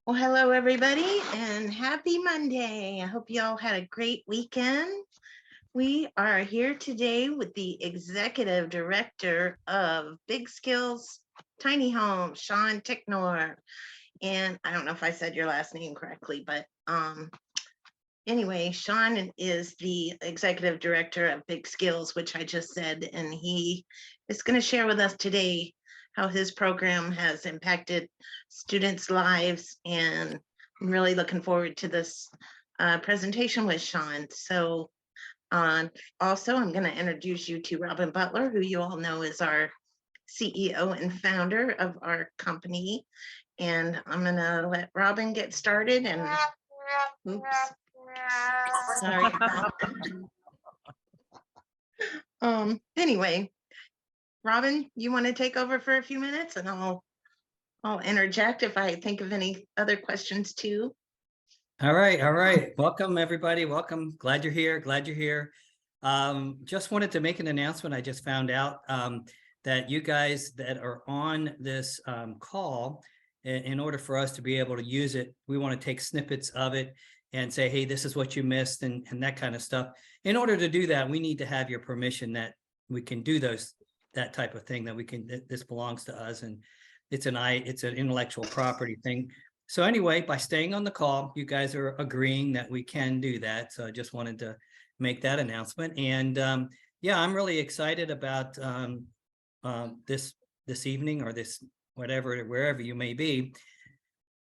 Well, hello, everybody, and happy Monday. I hope you all had a great weekend. We are here today with the Executive Director of Big Skills Tiny Homes, Sean Ticknor. And I don't know if I said your last name correctly, but anyway, Sean is the Executive Director of Big Skills, which I just said, and he is going to share with us today how his program has impacted students' lives. And I'm really looking forward to this presentation with Sean. So also, I'm going to introduce you to Robin Butler, who you all know is our CEO and founder of our company. And I'm going to let Robin get started. And oops, sorry. Anyway, Robin, you want to take over for a few minutes, and I'll interject if I think of any other questions too. All right. Welcome, everybody. Welcome. Glad you're here. Just wanted to make an announcement. I just found out that you guys that are on this call, in order for us to be able to use it, we want to take snippets of it and say, hey, this is what you missed and that kind of stuff. In order to do that, we need to have your permission that we can do that type of thing, this belongs to us, and it's an intellectual property thing. So anyway, by staying on the call, you guys are agreeing that we can do that. So I just wanted to make that announcement. And yeah, I'm really excited about this evening, or this whatever, wherever you may be.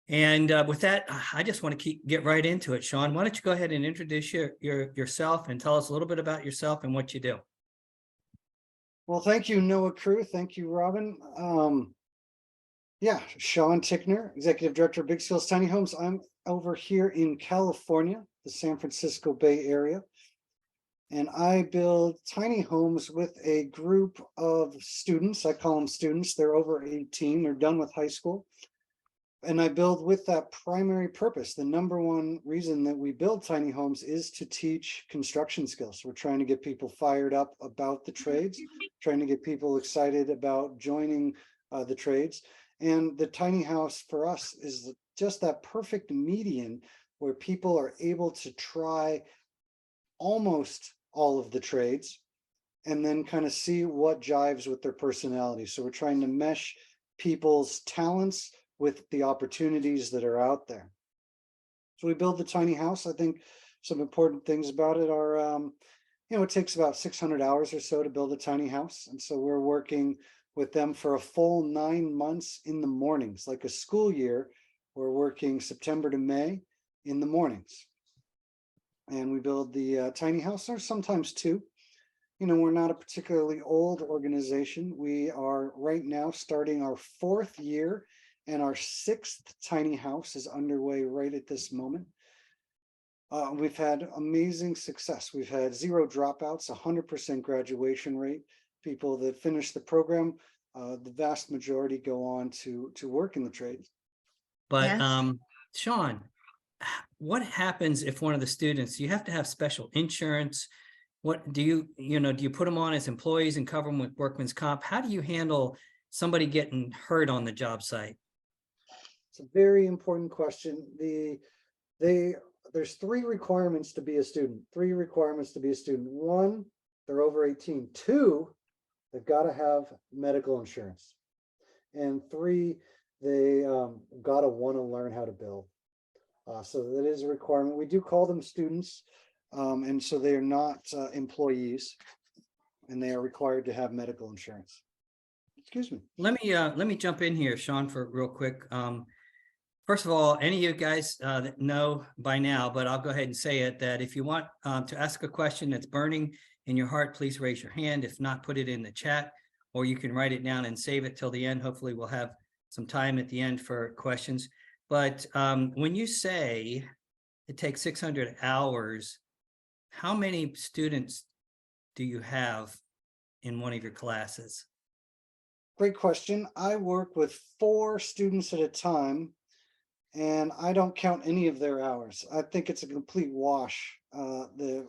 And with that, I just want to get right into it. Sean, why don't you go ahead and introduce yourself and tell us a little bit about yourself and what you do. Well, thank you, Noah Crew. Thank you, Robin. Yeah, Sean Ticknor, Executive Director of Big Skills Tiny Homes. I'm over here in California, the San Francisco Bay Area, and I build tiny homes with a group of students. I call them students. They're over 18. They're done with high school. And I build with that primary purpose. The number one reason that we build tiny homes is to teach construction skills. We're trying to get people fired up about the trades, trying to get people excited about joining the trades. And the tiny house for us is just that perfect median where people are able to try almost all of the trades and then kind of see what jives with their personality. So we're trying to mesh people's talents with the opportunities that are out there. So we build the tiny house. I think some important things about it are, it takes about 600 hours or so to build a tiny house. And so we're working with them for a full 9 months in the mornings, like a school year. We're working September to May in the mornings. And we build the tiny house, or sometimes two. We're not a particularly old organization. We are right now starting our 4th year, and our 6th tiny house is underway right at this moment. We've had amazing success. We've had 0 dropouts, 100% graduation rate. People that finish the program, the vast majority go on to work in the trades. But Yes. Sean, what happens if one of the students, you have to have special insurance? What do you put them on as employees and cover them with workman's comp? How do you handle somebody getting hurt on the job site? It's a very important question. There's 3 requirements to be a student. 3 requirements to be a student. 1, they're over 18. 2, they've got to have medical insurance. And 3, they got to want to learn how to build. So that is a requirement. We do call them students, and so they are not employees, and they are required to have medical insurance. Excuse me. Let me jump in here, Sean, for real quick. First of all, any of you guys that know by now, but I'll go ahead and say it, that if you want to ask a question that's burning in your heart, please raise your hand. If not, put it in the chat, or you can write it down and save it till the end. Hopefully we'll have some time at the end for questions. But when you say it takes 600 hours, how many students do you have in one of your classes? Great question. I work with 4 students at a time, and I don't count any of their hours. I think it's a complete wash. The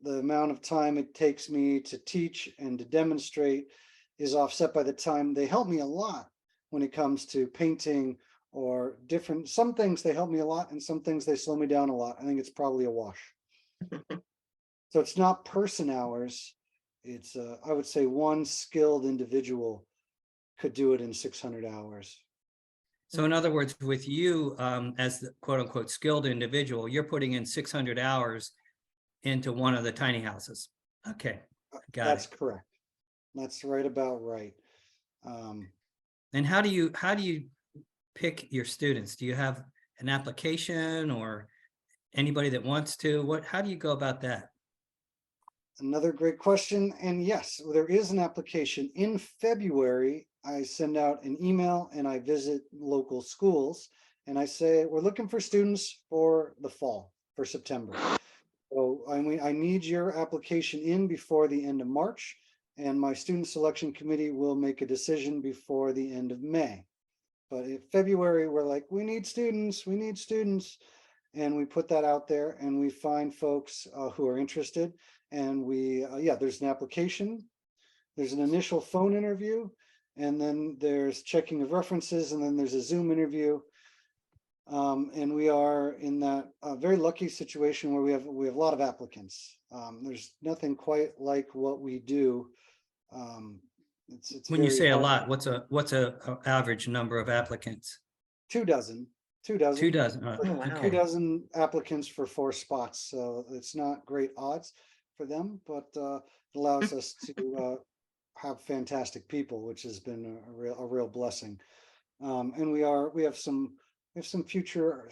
amount of time it takes me to teach and to demonstrate is offset by the time they help me a lot when it comes to painting or different, some things they help me a lot and some things they slow me down a lot. I think it's probably a wash. So it's not person hours. It's, I would say one skilled individual could do it in 600 hours. So in other words, with you as the quote unquote skilled individual, you're putting in 600 hours into one of the tiny houses. Okay, got That's it. correct. That's right about right. And how do you pick your students? Do you have an application or anybody that wants to? How do you go about that? Another great question. And yes, there is an application. In February, I send out an email and I visit local schools and I say, we're looking for students for the fall, for September. So I need your application in before the end of March, and my student selection committee will make a decision before the end of May. But in February, we're like, we need students. And we put that out there and we find folks who are interested. And we, there's an application, there's an initial phone interview, and then there's checking of references, and then there's a Zoom interview. And we are in that very lucky situation where we have a lot of applicants. There's nothing quite like what we do. It's When you very say a hard. lot, what's a average number of applicants? 2 dozen. 2 dozen. Oh, wow. 2 dozen applicants for 4 spots. So it's not great odds for them, but it allows us to have fantastic people, which has been a real blessing. And we have some future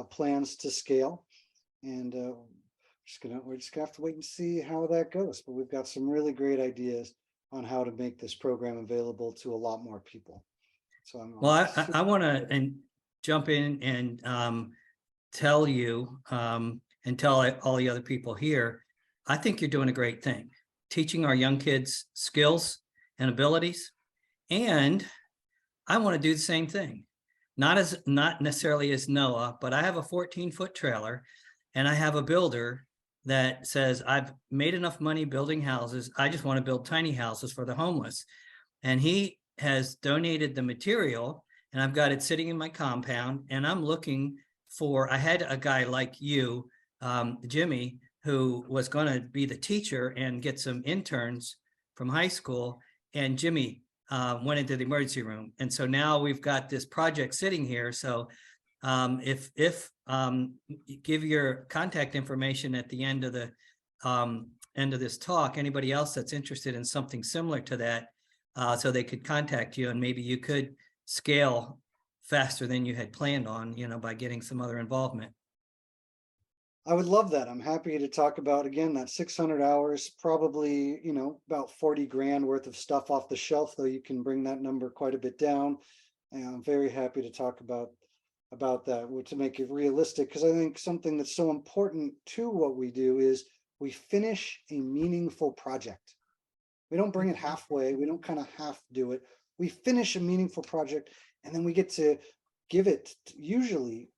plans to scale, and we're just gonna have to wait and see how that goes. But we've got some really great ideas on how to make this program available to a lot more people. So I want to jump in and tell you and tell all the other people here, I think you're doing a great thing, teaching our young kids skills and abilities. And I want to do the same thing. Not necessarily as Noah, but I have a 14-foot trailer and I have a builder that says, I've made enough money building houses. I just want to build tiny houses for the homeless. And he has donated the material and I've got it sitting in my compound, and I'm looking for, I had a guy like you, Jimmy, who was going to be the teacher and get some interns from high school. And Jimmy went into the emergency room. And so now we've got this project sitting here. So if you give your contact information at the end of this talk, anybody else that's interested in something similar to that, so they could contact you, and maybe you could scale faster than you had planned on, by getting some other involvement. I would love that. I'm happy to talk about, again, that 600 hours, probably, about 40 grand worth of stuff off the shelf, though you can bring that number quite a bit down. And I'm very happy to talk about that, to make it realistic, because I think something that's so important to what we do is we finish a meaningful project. We don't bring it halfway. We don't kind of half do it. We finish a meaningful project, and then we get to give it usually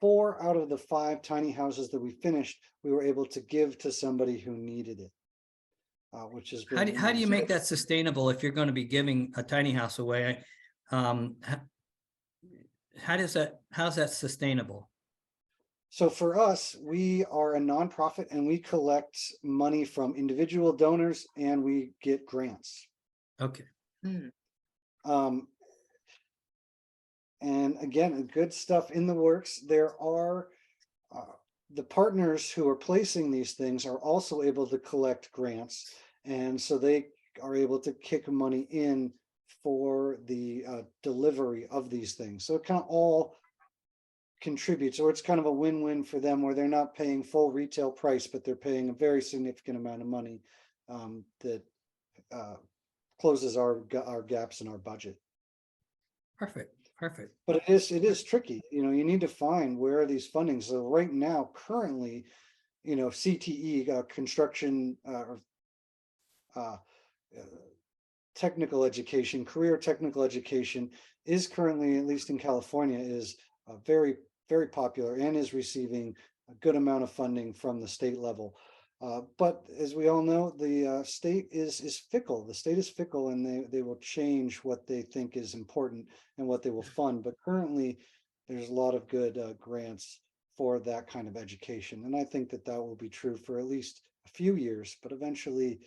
4 out of the 5 tiny houses that we finished, we were able to give to somebody who needed it, which is How do you make that sustainable if you're going to be giving a tiny house away? How's that sustainable? So for us, we are a nonprofit and we collect money from individual donors and we get grants. Okay. And again, good stuff in the works. There are the partners who are placing these things are also able to collect grants. And so they are able to kick money in for the delivery of these things. So it kind of all contributes, or it's kind of a win-win for them, where they're not paying full retail price, but they're paying a very significant amount of money that closes our gaps in our budget. Perfect. But it is tricky. You need to find where are these fundings. So right now, currently, CTE, construction technical education, career technical education, is currently, at least in California, is very, very popular and is receiving a good amount of funding from the state level. But as we all know, the state is fickle. The state is fickle, and they will change what they think is important and what they will fund. But currently, there's a lot of good grants for that kind of education, and I think that that will be true for at least a few years. But eventually,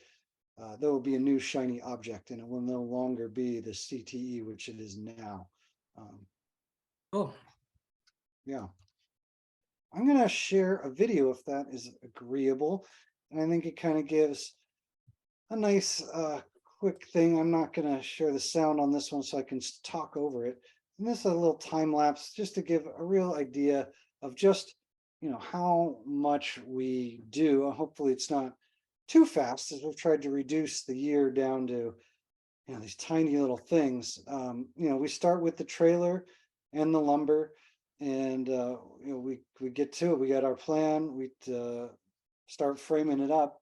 there will be a new shiny object, and it will no longer be the CTE, which it is now. Oh, Yeah. I'm going to share a video if that is agreeable. And I think it kind of gives a nice quick thing. I'm not going to share the sound on this one so I can talk over it. And this is a little time lapse just to give a real idea of just, how much we do. Hopefully it's not too fast, as we've tried to reduce the year down to, these tiny little things. We start with the trailer and the lumber, and we get to it. We got our plan. We start framing it up,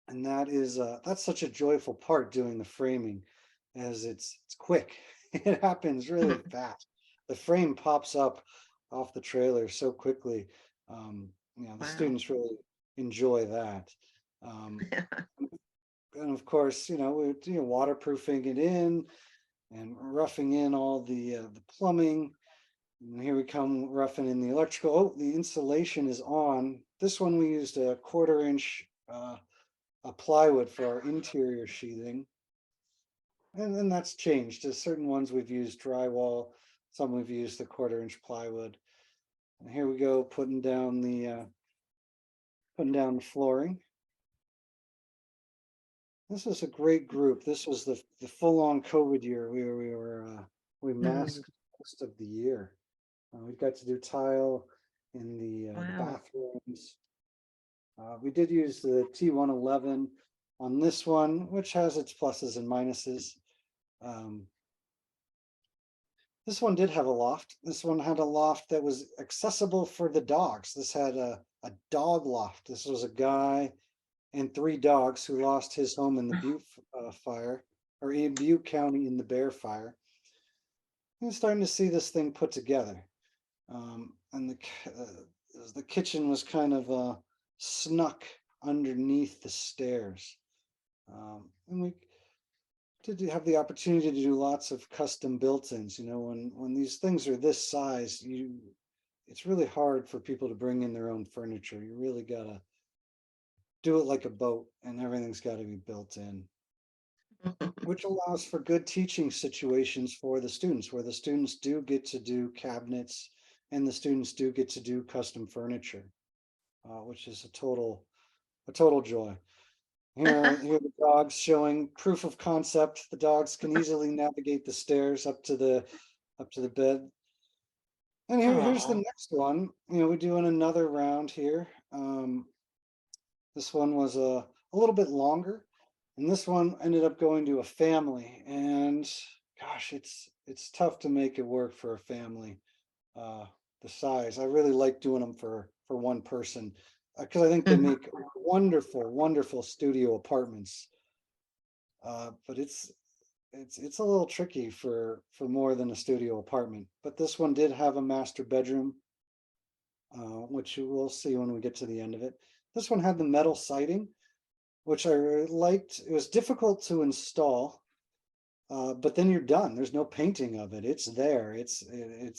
and that's such a joyful part, doing the framing, as it's quick. It happens really fast. The frame pops up off the trailer so quickly. The Wow. students really enjoy that. And of course, we're waterproofing it in and roughing in all the plumbing. And here we come roughing in the electrical. Oh, the insulation is on. This one we used a 1/4 inch plywood for our interior sheathing. And then that's changed. There's certain ones we've used drywall, some we've used the 1/4 inch plywood. And here we go, putting down the flooring. This is a great group. This was the full-on COVID year. We masked most of the year. We got to do tile in the Wow. bathrooms. We did use the T111 on this one, which has its pluses and minuses. This one did have a loft. This one had a loft that was accessible for the dogs. This had a dog loft. This was a guy and 3 dogs who lost his home in the Butte fire, or in Butte County in the Bear Fire. I'm starting to see this thing put together. And the kitchen was kind of snuck underneath the stairs. And we did have the opportunity to do lots of custom built-ins. When these things are this size, it's really hard for people to bring in their own furniture. You really gotta do it like a boat, and everything's got to be built in, which allows for good teaching situations for the students, where the students do get to do cabinets and the students do get to do custom furniture, which is a total joy. Here the dogs showing proof of concept. The dogs can easily navigate the stairs up to the bed. And here's the next one. We're doing another round here. This one was a little bit longer, and this one ended up going to a family. And gosh, it's tough to make it work for a family the size. I really like doing them for one person, because I think they make wonderful studio apartments. But it's a little tricky for more than a studio apartment. But this one did have a master bedroom, which we'll see when we get to the end of it. This one had the metal siding, which I really liked. It was difficult to install, but then you're done. There's no painting of it. It's there. It's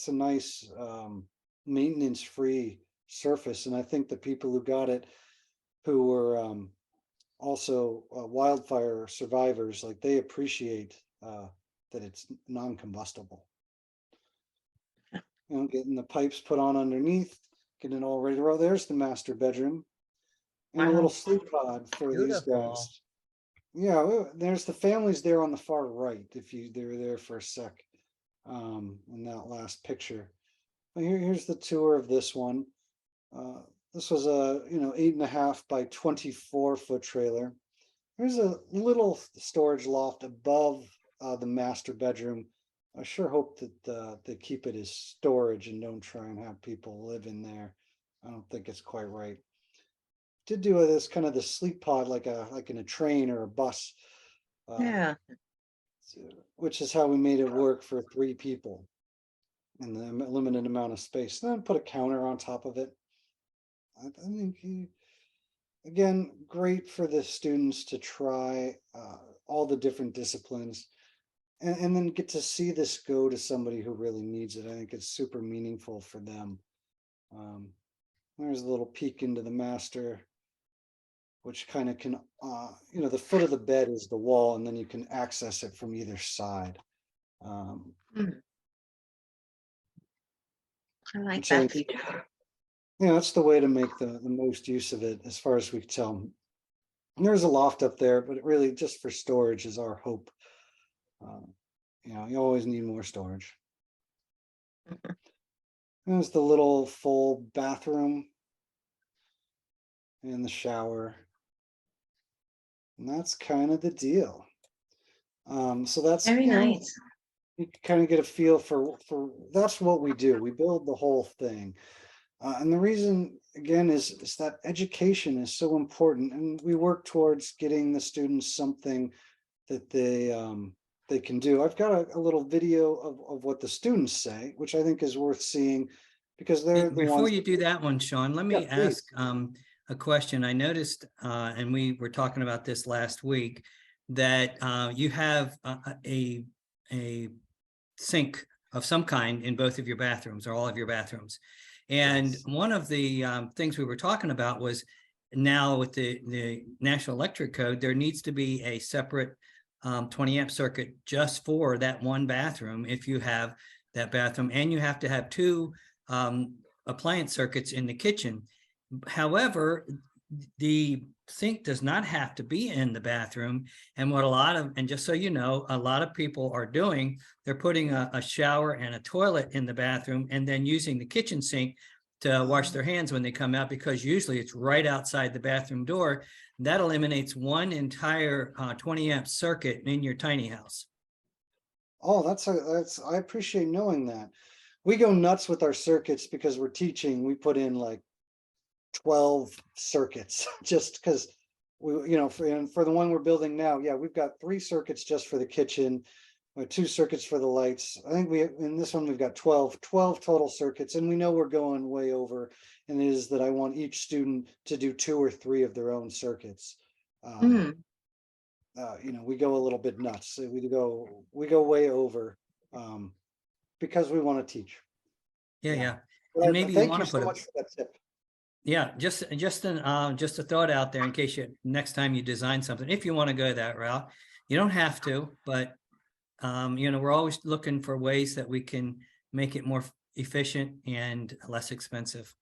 a nice maintenance-free surface, and I think the people who got it, who were also wildfire survivors, like, they appreciate that it's non-combustible. Getting the pipes put on underneath, getting it all ready to roll. There's the master bedroom. And a little sleep pod for these guys. Yeah, there's the families there on the far right, if they're there for a sec, in that last picture. But here's the tour of this one. This was a 8.5 by 24 foot trailer. There's a little storage loft above the master bedroom. I sure hope that they keep it as storage and don't try and have people live in there. I don't think it's quite right. Did do this kind of the sleep pod, like in a train or a bus. Yeah. Which is how we made it work for 3 people in the limited amount of space. Then put a counter on top of it. I think again, great for the students to try all the different disciplines and then get to see this go to somebody who really needs it. I think it's super meaningful for them. There's a little peek into the master, which kind of can, the foot of the bed is the wall, and then you can access it from either side. I like which I that think, feature. that's the way to make the most use of it, as far as we can tell. And there's a loft up there, but it really just for storage is our hope. You always need more storage. There's the little full bathroom and the shower. And that's kind of the deal. So that's Very nice. You can kind of get a feel for that's what we do. We build the whole thing. And the reason, again, is that education is so important, and we work towards getting the students something that they can do. I've got a little video of what the students say, which I think is worth seeing, because they're the Before ones. you do that one, Sean, let me Yeah, please. ask a question. I noticed, and we were talking about this last week, that you have a sink of some kind in both of your bathrooms, or all of your bathrooms. And Yes. one of the things we were talking about was, now with the National Electric Code, there needs to be a separate 20 amp circuit just for that one bathroom if you have that bathroom, and you have to have two appliance circuits in the kitchen. However, the sink does not have to be in the bathroom. And what and just so you know, a lot of people are doing, they're putting a shower and a toilet in the bathroom and then using the kitchen sink to wash their hands when they come out, because usually it's right outside the bathroom door. That eliminates one entire 20 amp circuit in your tiny house. Oh, I appreciate knowing that. We go nuts with our circuits because we're teaching. We put in like 12 circuits just because for the one we're building now. Yeah, we've got 3 circuits just for the kitchen, 2 circuits for the lights. I think in this one we've got 12 total circuits, and we know we're going way over. And it is that I want each student to do 2 or 3 of their own circuits. We go a little bit nuts. We go way over because we want to teach. Yeah. But And maybe you thank want you to so put much for that tip. Yeah, just a thought out there in case next time you design something, if you want to go that route. You don't have to, but we're always looking for ways that we can make it more efficient and less expensive.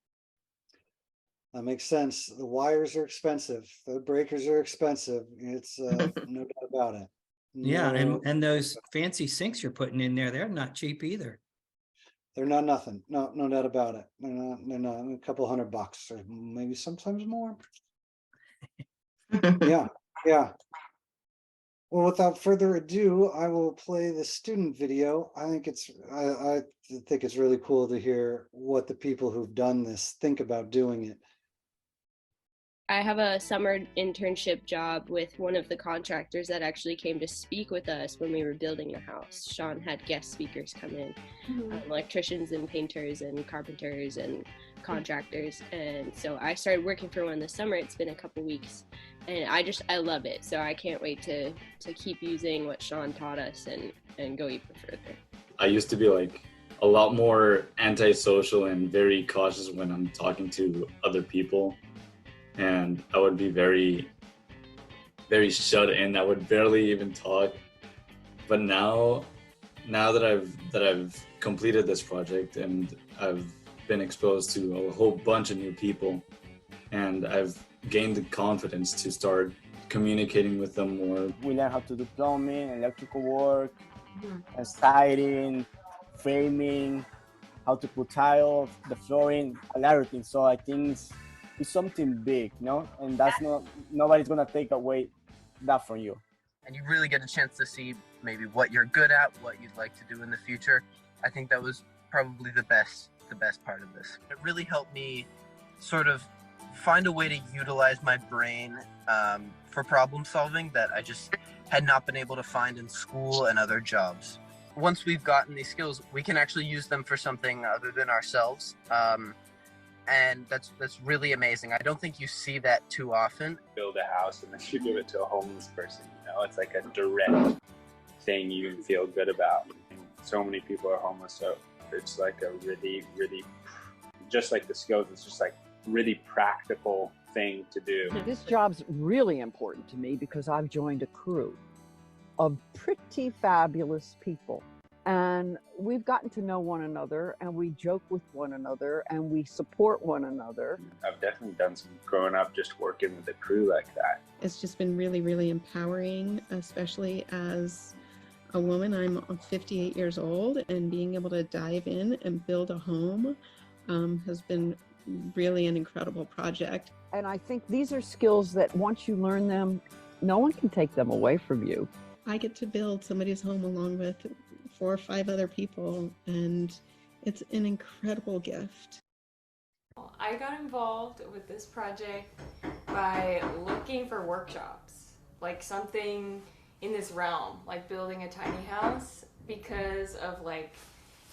That makes sense. The wires are expensive. The breakers are expensive. It's no doubt about it. Yeah, No, and those fancy sinks you're putting in there, they're not cheap either. they're not nothing. No doubt about it. They're not a couple $100 or maybe sometimes more. Yeah. Well, without further ado, I will play the student video. I think it's really cool to hear what the people who've done this think about doing it. I have a summer internship job with one of the contractors that actually came to speak with us when we were building the house. Sean had guest speakers come in, electricians and painters and carpenters and contractors. And so I started working for one this summer. It's been a couple weeks, and I love it. So I can't wait to keep using what Sean taught us and go even further. I used to be like a lot more antisocial and very cautious when I'm talking to other people. And I would be very, very shut in. I would barely even talk. But now that I've completed this project and I've been exposed to a whole bunch of new people, and I've gained the confidence to start communicating with them more. We learn how to do plumbing, electrical work, siding, framing, how to put tile, the flooring, a lot of things. So I think it's something big, and that's nobody's gonna take away that from you. And you really get a chance to see maybe what you're good at, what you'd like to do in the future. I think that was probably the best part of this. It really helped me sort of find a way to utilize my brain for problem solving that I just had not been able to find in school and other jobs. Once we've gotten these skills, we can actually use them for something other than ourselves. and that's really amazing. I don't think you see that too often. Build a house and then you give it to a homeless person. You know, it's like a direct thing you feel good about. And so many people are homeless, so it's like a really, really, just like the skills, it's just like really practical thing to do. This job's really important to me because I've joined a crew of pretty fabulous people. And we've gotten to know one another, and we joke with one another, and we support one another. I've definitely done some growing up just working with a crew like that. It's just been really, really empowering, especially as a woman. I'm 58 years old, and being able to dive in and build a home has been really an incredible project. And I think these are skills that once you learn them, no one can take them away from you. I get to build somebody's home along with 4 or 5 other people, and it's an incredible gift. I got involved with this project by looking for workshops, like something in this realm, like building a tiny house, because of like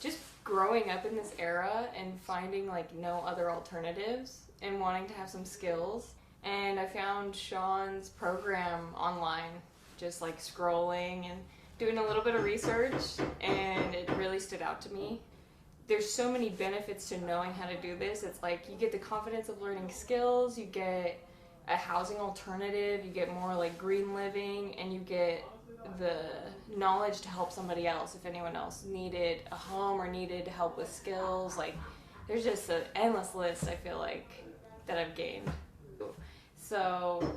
just growing up in this era and finding like no other alternatives and wanting to have some skills. And I found Sean's program online, just like scrolling and doing a little bit of research, and it really stood out to me. There's so many benefits to knowing how to do this. It's like you get the confidence of learning skills, you get a housing alternative, you get more like green living, and you get the knowledge to help somebody else if anyone else needed a home or needed help with skills. Like there's just an endless list, I feel like, that I've gained. So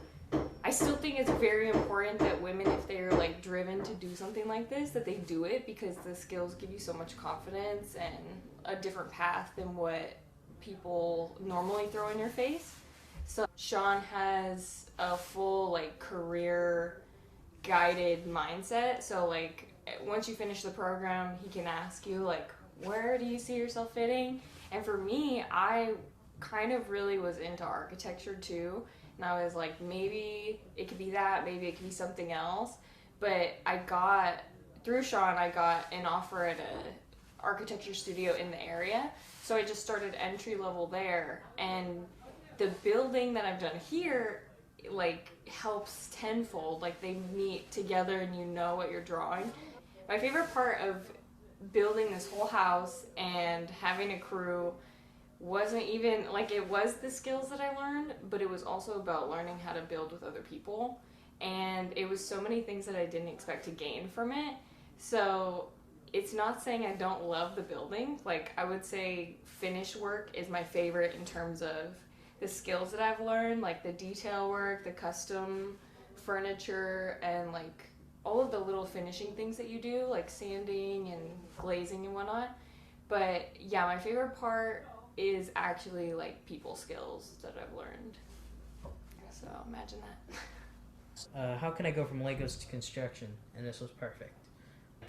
I still think it's very important that women, if they're like driven to do something like this, that they do it, because the skills give you so much confidence and a different path than what people normally throw in your face. So Sean has a full like career guided mindset. So like once you finish the program, he can ask you like, where do you see yourself fitting? And for me, I kind of really was into architecture too. And I was like, maybe it could be that, maybe it could be something else. But through Sean, I got an offer at a architecture studio in the area. So I just started entry level there. And the building that I've done here, like, helps tenfold. Like, they meet together and you know what you're drawing. My favorite part of building this whole house and having a crew wasn't even, like, it was the skills that I learned, but it was also about learning how to build with other people. And it was so many things that I didn't expect to gain from it. So it's not saying I don't love the building. Like, I would say finish work is my favorite in terms of the skills that I've learned, like the detail work, the custom furniture, and like all of the little finishing things that you do, like sanding and glazing and whatnot. But yeah, my favorite part is actually like people skills that I've learned. So imagine that. How can I go from Legos to construction? And this was perfect.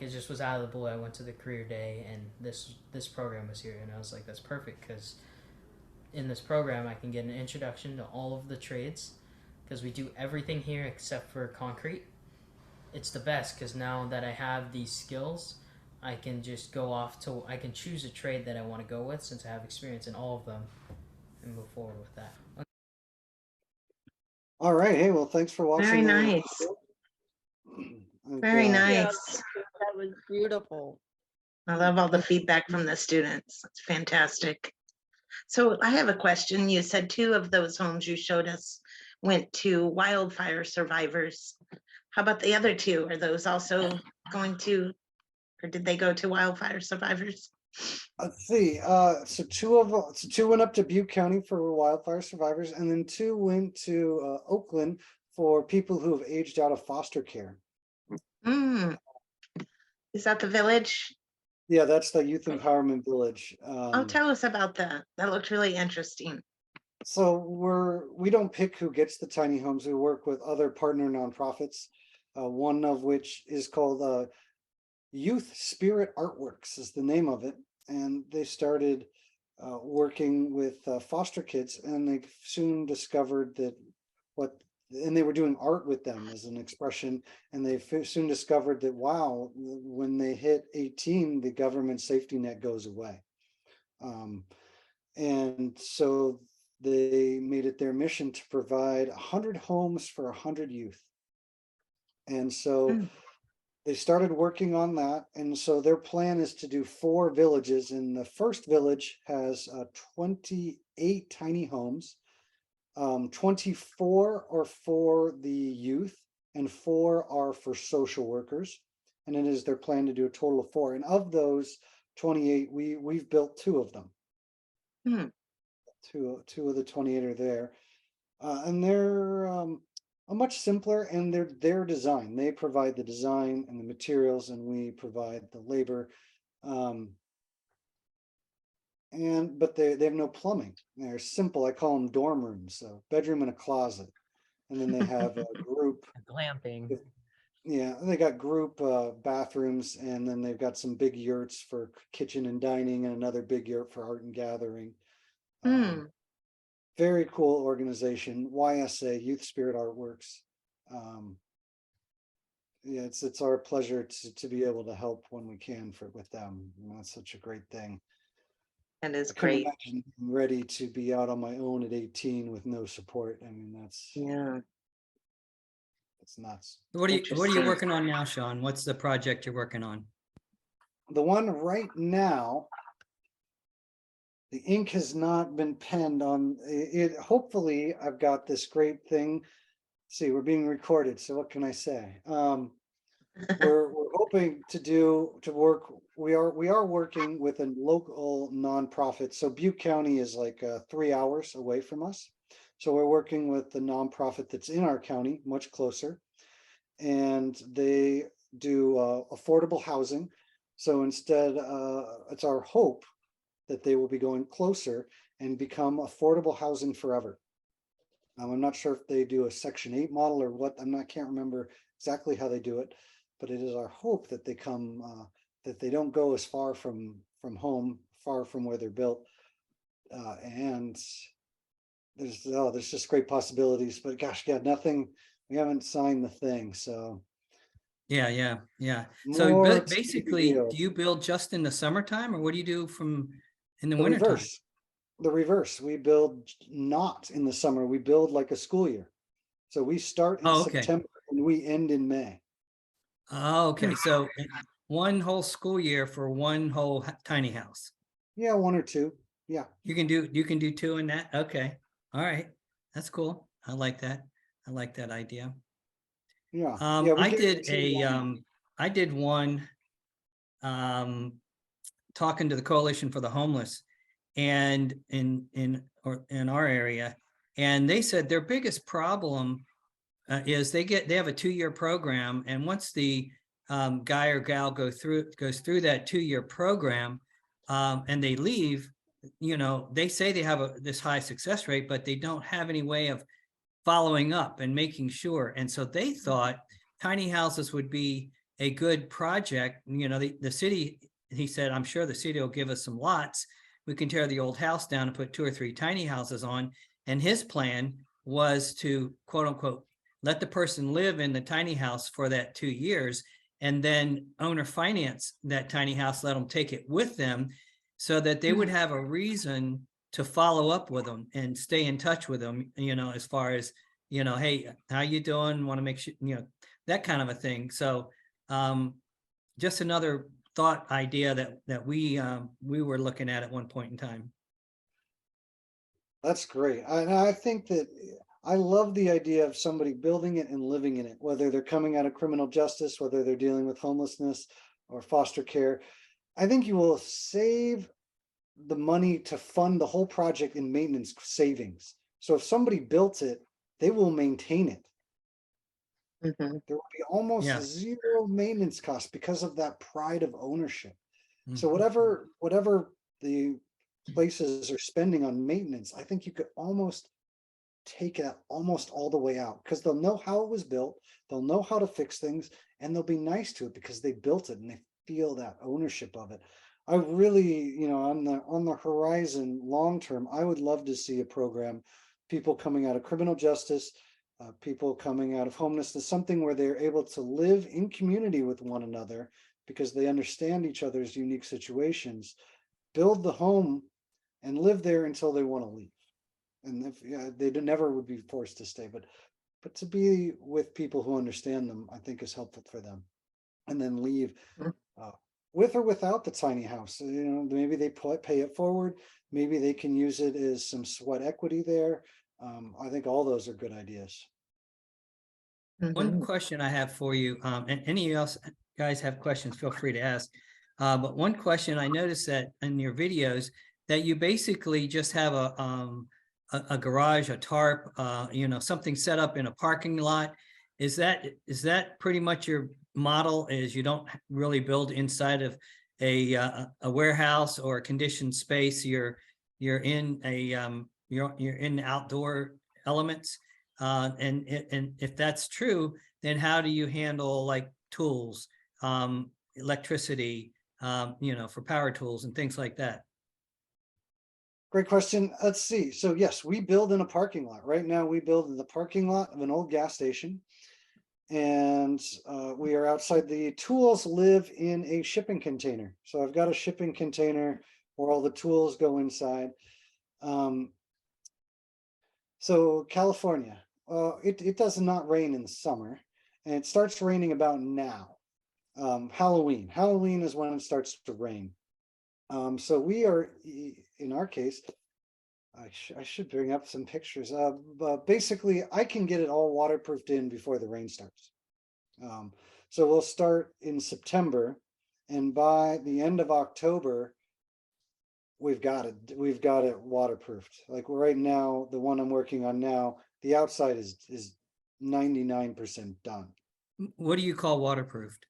It just was out of the blue. I went to the career day, and this program was here, and I was like, that's perfect, because in this program I can get an introduction to all of the trades, because we do everything here except for concrete. It's the best, because now that I have these skills, I can just I can choose a trade that I want to go with, since I have experience in all of them, and move forward with that. All right. Hey, well, thanks for watching. Very nice. Very nice. That was beautiful. I love all the feedback from the students. It's fantastic. So I have a question. You said 2 of those homes you showed us went to wildfire survivors. How about the other 2? Are those also going to, or did they go to wildfire survivors? Let's see. So 2 went up to Butte County for wildfire survivors, and then 2 went to Oakland for people who have aged out of foster care. Is that the village? Yeah, that's the Youth Empowerment Village. Oh, tell us about that. That looked really interesting. So we don't pick who gets the tiny homes. We work with other partner nonprofits, one of which is called Youth Spirit Artworks is the name of it. And they started working with foster kids, and they soon discovered that and they were doing art with them as an expression. And they soon discovered that, wow, when they hit 18, the government safety net goes away. And so they made it their mission to provide 100 homes for 100 youth. And so they started working on that. And so their plan is to do 4 villages. And the first village has 28 tiny homes. 24 are for the youth and 4 are for social workers. And it is their plan to do a total of 4. And of those 28, we've built 2 of them. Two of the 28 are there. And they're much simpler, and they're their design. They provide the design and the materials, and we provide the labor. But they have no plumbing. They're simple. I call them dorm rooms, a bedroom and a closet. And then they have a group glamping. Yeah, they got group bathrooms, and then they've got some big yurts for kitchen and dining, and another big yurt for art and gathering. Very cool organization, YSA, Youth Spirit Artworks. Yeah, it's our pleasure to be able to help when we can with them. And that's such a great thing. That is I couldn't great. imagine being ready to be out on my own at 18 with no support. I mean, that's it's nuts. What are you working on now, Sean? What's the project you're working on? The one right now, the ink has not been penned on it. Hopefully I've got this great thing. See, we're being recorded, so what can I say? We're hoping to work. We are working with a local nonprofit. So Butte County is like 3 hours away from us. So we're working with the nonprofit that's in our county, much closer, and they do affordable housing. So instead, it's our hope that they will be going closer and become affordable housing forever. I'm not sure if they do a Section 8 model or what. Can't remember exactly how they do it, but it is our hope that they come, that they don't go as far from home, far from where they're built. And there's just great possibilities. But gosh, yeah, nothing. We haven't signed the thing, so. Yeah. So More basically, to do you build just in the summertime, or what do you do in the The wintertime? reverse. The reverse. We build not in the summer. We build like a school year. So we start in September and we end in May. Oh, okay. So one whole school year for one whole tiny house. Yeah, 1 or 2. Yeah. You can do 2 in that. Okay. All right. That's cool. I like that. I like that idea. Yeah. I did one talking to the Coalition for the Homeless and in our area, and they said their biggest problem is they have a 2-year program, and once the guy or gal goes through that 2-year program and they leave, they say they have this high success rate, but they don't have any way of following up and making sure. And so they thought tiny houses would be a good project. The city, he said, I'm sure the city will give us some lots. We can tear the old house down and put 2 or 3 tiny houses on. And his plan was to, quote unquote, let the person live in the tiny house for that 2 years, and then owner finance that tiny house, let them take it with them, so that they would have a reason to follow up with them and stay in touch with them, as far as, hey, how you doing? Want to make sure, that kind of a thing. So just another thought idea that we were looking at one point in time. That's great. I think that I love the idea of somebody building it and living in it, whether they're coming out of criminal justice, whether they're dealing with homelessness or foster care. I think you will save the money to fund the whole project in maintenance savings. So if somebody built it, they will maintain it. There will be almost zero maintenance costs because of that pride of ownership. So whatever the places are spending on maintenance, I think you could almost take it almost all the way out, because they'll know how it was built, they'll know how to fix things, and they'll be nice to it because they built it and they feel that ownership of it. I really, on the horizon, long term, I would love to see a program, people coming out of criminal justice, people coming out of homelessness, something where they're able to live in community with one another because they understand each other's unique situations, build the home and live there until they want to leave. And if they never would be forced to stay, but to be with people who understand them, I think is helpful for them. And then leave with or without the tiny house. Maybe they pay it forward. Maybe they can use it as some sweat equity there. I think all those are good ideas. One question I have for you, and any else guys have questions, feel free to ask. But one question, I noticed that in your videos that you basically just have a garage, a tarp, something set up in a parking lot. Is that pretty much your model? Is you don't really build inside of a warehouse or a conditioned space? You're in you're in the outdoor elements. And if that's true, then how do you handle like tools, electricity, for power tools and things like that? Great question. Let's see. So yes, we build in a parking lot. Right now we build in the parking lot of an old gas station. And we are outside. The tools live in a shipping container. So I've got a shipping container where all the tools go inside. So California, it does not rain in the summer, and it starts raining about now. Halloween is when it starts to rain. So we are, in our case, I should bring up some pictures. But basically, I can get it all waterproofed in before the rain starts. So we'll start in September, and by the end of October, we've got it waterproofed. Like right now, the one I'm working on now, the outside is 99% done. What do you call waterproofed?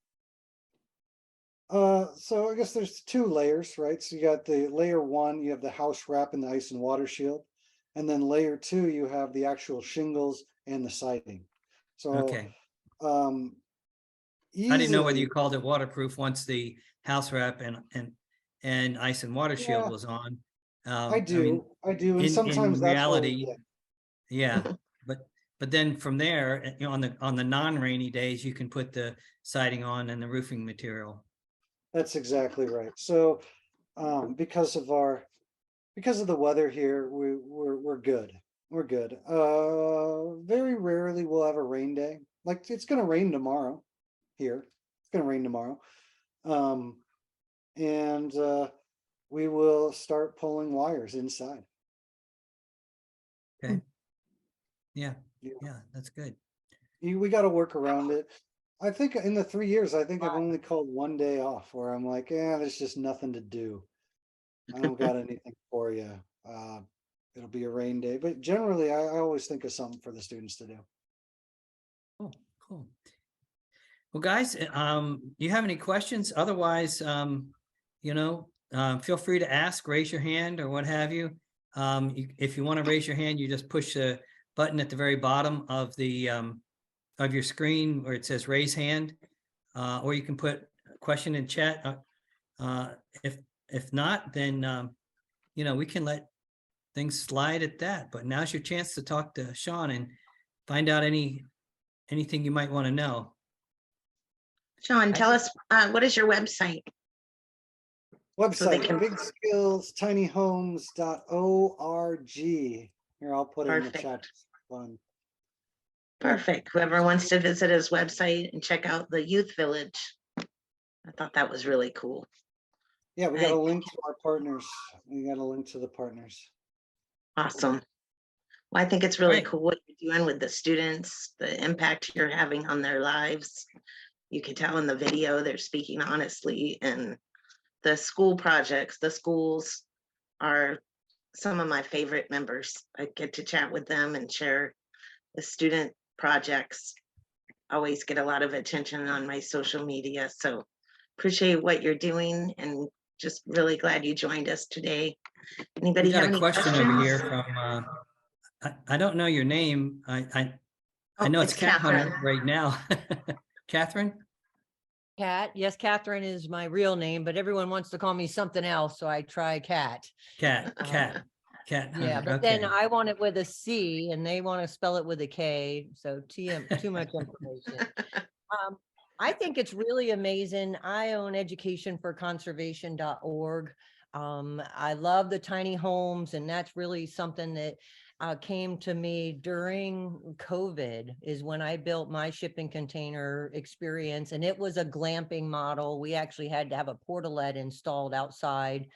So I guess there's two layers, right? So you got the layer one, you have the house wrap and the ice and water shield. And then layer two, you have the actual shingles and the siding. So, okay. I didn't know whether you called it waterproof once the house wrap and ice and water shield was on. I do. And sometimes in that's reality, yeah. But then from there, on the non-rainy days, you can put the siding on and the roofing material. That's exactly right. So because of the weather here, we're good. We're good. Very rarely we'll have a rain day. Like it's gonna rain tomorrow here. It's gonna rain tomorrow. And we will start pulling wires inside. Okay. Yeah, that's good. We got to work around it. I think in the 3 years, I think I've only called one day off where I'm like, there's just nothing to do. I don't got anything for you. It'll be a rain day, but generally I always think of something for the students to do. Oh, cool. Well, guys, you have any questions? Otherwise, feel free to ask, raise your hand or what have you. If you want to raise your hand, you just push the button at the very bottom of the of your screen where it says raise hand, or you can put a question in chat. If not, then we can let things slide at that. But now's your chance to talk to Sean and find out anything you might want to know. Sean, tell us what is your website? Website, bigskillstinyhomes.org. Here, I'll put it in the chat. Fun. Perfect. Whoever wants to visit his website and check out the youth village. I thought that was really cool. Yeah, we got a link to our partners. We got a link to the partners. Awesome. Well, I think it's really cool what you're doing with the students, the impact you're having on their lives. You can tell in the video they're speaking honestly, and the school projects, the schools are some of my favorite members. I get to chat with them and share the student projects. Always get a lot of attention on my social media. So appreciate what you're doing and just really glad you joined us today. Anybody have any questions? Over here from, I don't know your name. I know it's Catherine right now. Catherine? Cat. Yes, Catherine is my real name, but everyone wants to call me something else, so I try Cat. Cat. Yeah, but then I want it with a C, and they want to spell it with a K, so too much information. I think it's really amazing. I own educationforconservation.org. I love the tiny homes, and that's really something that came to me during COVID, is when I built my shipping container experience, and it was a glamping model. We actually had to have a portalet installed outside.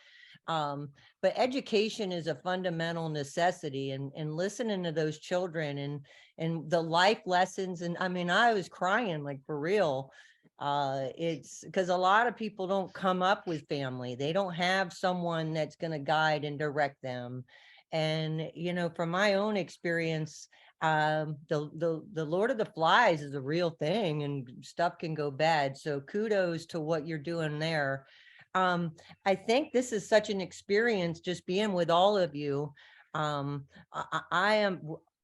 But education is a fundamental necessity, and listening to those children and the life lessons. And I mean, I was crying, like, for real. It's because a lot of people don't come up with family. They don't have someone that's going to guide and direct them. And, you know, from my own experience, the Lord of the Flies is a real thing, and stuff can go bad. So kudos to what you're doing there. I think this is such an experience, just being with all of you.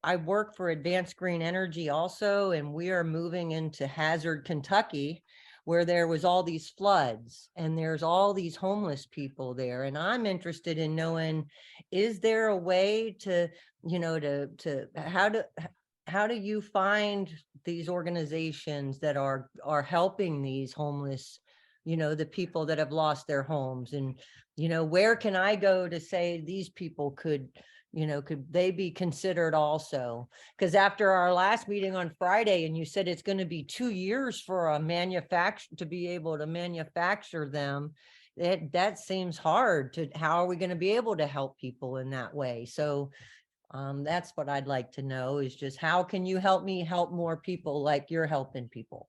I work for Advanced Green Energy also, and we are moving into Hazard, Kentucky, where there was all these floods and there's all these homeless people there. And I'm interested in knowing, is there a way to, you know, how do you find these organizations that are helping these homeless, you know, the people that have lost their homes? And, you know, where can I go to say these people could, you know, could they be considered also? Because after our last meeting on Friday, and you said it's going to be 2 years for a manufacturer to be able to manufacture them, that seems hard. To how are we going to be able to help people in that way? So that's what I'd like to know, is just how can you help me help more people like you're helping people?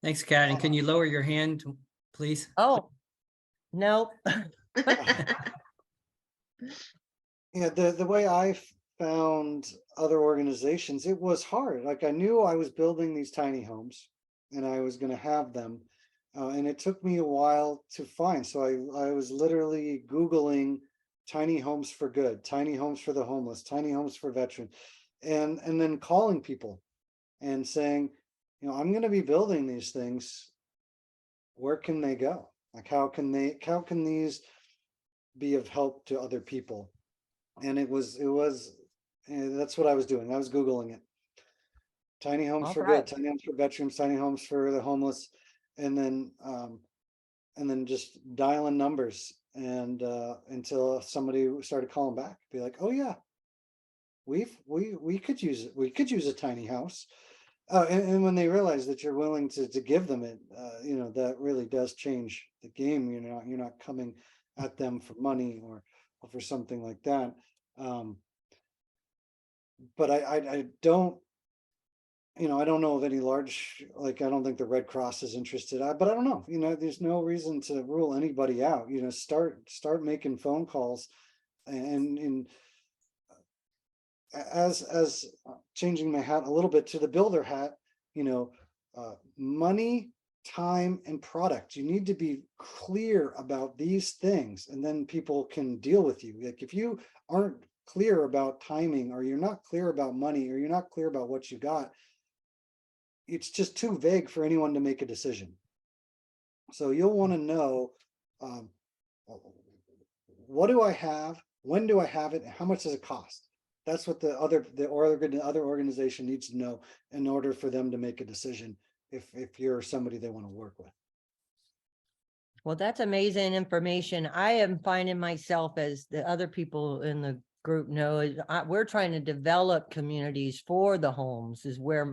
Thanks, Kat. And can you lower your hand, please? Oh, no. Yeah, the way I found other organizations, it was hard. Like, I knew I was building these tiny homes and I was going to have them. And it took me a while to find. So I was literally Googling tiny homes for good, tiny homes for the homeless, tiny homes for veterans, and then calling people and saying, you know, I'm going to be building these things. Where can they go? Like, how can these be of help to other people? And that's what I was doing. I was Googling it. Tiny homes for good, tiny homes for veterans, tiny homes for the homeless, and then just dialing numbers, and until somebody started calling back, be like, oh yeah, we could use it. We could use a tiny house. And when they realize that you're willing to give them it, you know, that really does change the game. You're not coming at them for money or for something like that. But I don't, you know, I don't know of any large, like, I don't think the Red Cross is interested. But I don't know, you know, there's no reason to rule anybody out. You know, start making phone calls, and as changing my hat a little bit to the builder hat, you know, money, time, and product. You need to be clear about these things, and then people can deal with you. Like, if you aren't clear about timing, or you're not clear about money, or you're not clear about what you got, it's just too vague for anyone to make a decision. So you'll want to know, what do I have? When do I have it? And how much does it cost? That's what the other organization needs to know in order for them to make a decision, if you're somebody they want to work with. Well, that's amazing information. I am finding myself, as the other people in the group know, we're trying to develop communities for the homes, is where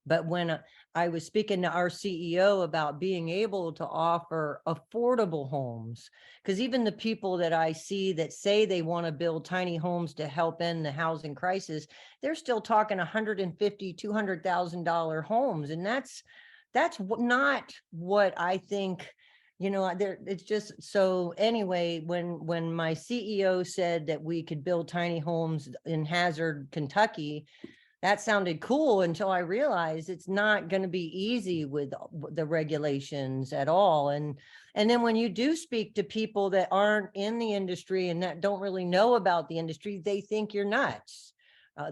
but when I was speaking to our CEO about being able to offer affordable homes, because even the people that I see that say they want to build tiny homes to help end the housing crisis, they're still talking $150,000, $200,000 homes. And that's not what I think, you know, it's just, so anyway, when my CEO said that we could build tiny homes in Hazard, Kentucky, that sounded cool, until I realized it's not going to be easy with the regulations at all. And then when you do speak to people that aren't in the industry and that don't really know about the industry, they think you're nuts.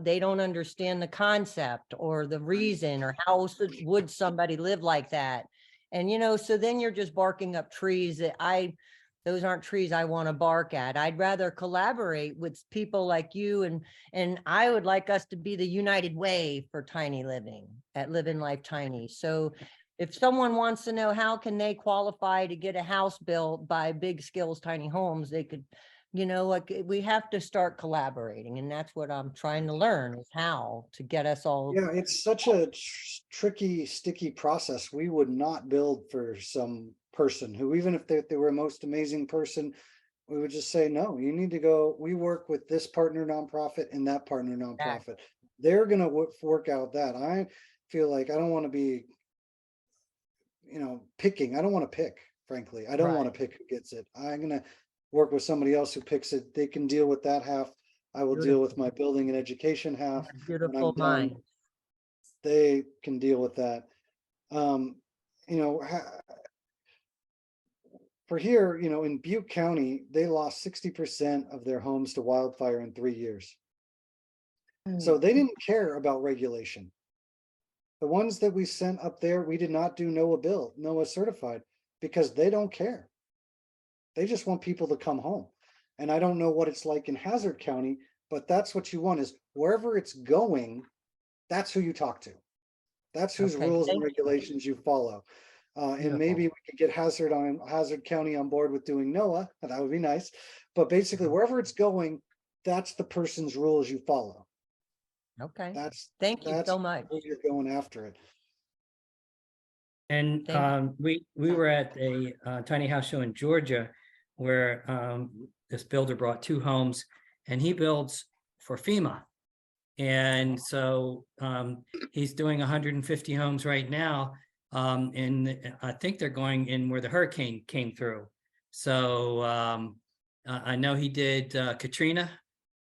They don't understand the concept or the reason, or how would somebody live like that. And, you know, so then you're just barking up trees that those aren't trees I want to bark at. I'd rather collaborate with people like you, and I would like us to be the United Way for tiny living, at Living Life Tiny. So if someone wants to know how can they qualify to get a house built by Big Skills Tiny Homes, they could, you know, like we have to start collaborating, and that's what I'm trying to learn is how to get us all. Yeah, it's such a tricky, sticky process. We would not build for some person who, even if they were a most amazing person, we would just say, no, you need to go, we work with this partner nonprofit and that partner nonprofit. They're gonna work out that. I feel like I don't want to be, you know, picking. I don't want to pick, frankly. I don't want to pick who gets it. I'm gonna work with somebody else who picks it. They can deal with that half. I will deal with my building and education half. When I'm Beautiful done, mind. they can deal with that. You know, for here, you know, in Butte County, they lost 60% of their homes to wildfire in 3 years. So they didn't care about regulation. The ones that we sent up there, we did not do NOAA certified, because they don't care. They just want people to come home. And I don't know what it's like in Hazard County, but that's what you want, is wherever it's going, that's who you talk to. That's whose Okay, rules and thank you. regulations you follow. And Beautiful. maybe we could get Hazard County on board with doing NOAA, and that would be nice. But basically, wherever it's going, that's the person's rules you follow. Okay. That's Thank you so much. who you're going after it. And we were at a tiny house show in Georgia where this builder brought 2 homes, and he builds for FEMA. And so he's doing 150 homes right now. And I think they're going in where the hurricane came through. So I know he did Katrina.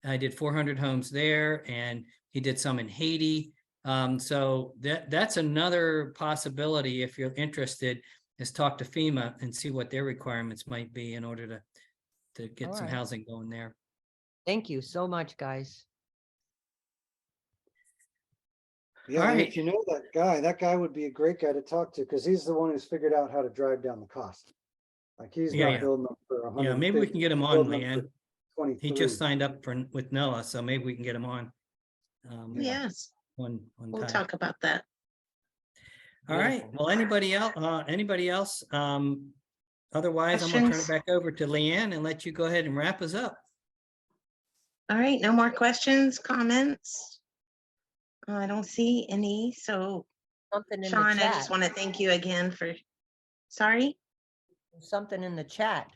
I did 400 homes there, and he did some in Haiti. So that's another possibility, if you're interested, is talk to FEMA and see what their requirements might be in order to get All some right. housing going there. Thank you so much, guys. Yeah, All and right. if you know that guy would be a great guy to talk to, because he's the one who's figured out how to drive down the cost. Like he's Yeah, not yeah. building them for 100. Yeah, maybe we can get him on, Leanne. He 23. just signed up with NOAA, so maybe we can get him on. Yes, One we'll time. talk about that. All right. Well, anybody else? Otherwise, I'm gonna turn it Questions? back over to Leanne and let you go ahead and wrap us up. All right, no more questions, comments? I don't see any, so Something in Sean, the I chat. just want to thank you again for, sorry? Something in the chat.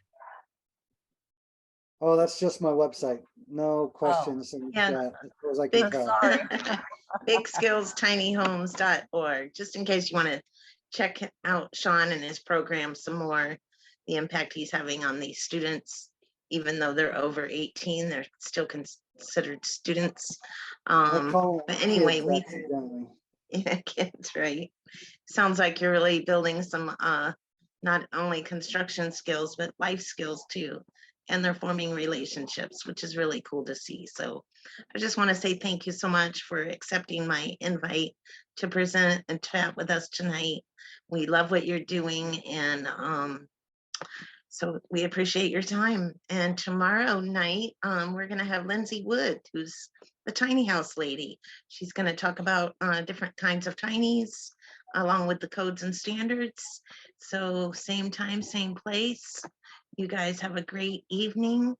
Oh, that's just my website. No questions in the Yeah. chat, as far as I can Big, tell. BigSkillsTinyHomes.org, just in case you want to check out Sean and his program some more, the impact he's having on these students. Even though they're over 18, they're still considered students. I call But them anyway, kids, accidentally. yeah, kids, right? Sounds like you're really building some not only construction skills, but life skills too. And they're forming relationships, which is really cool to see. So I just want to say thank you so much for accepting my invite to present and chat with us tonight. We love what you're doing, and so we appreciate your time. And tomorrow night, we're going to have Lindsay Wood, who's the tiny house lady. She's going to talk about different kinds of tinies, along with the codes and standards. So same time, same place. You guys have a great evening.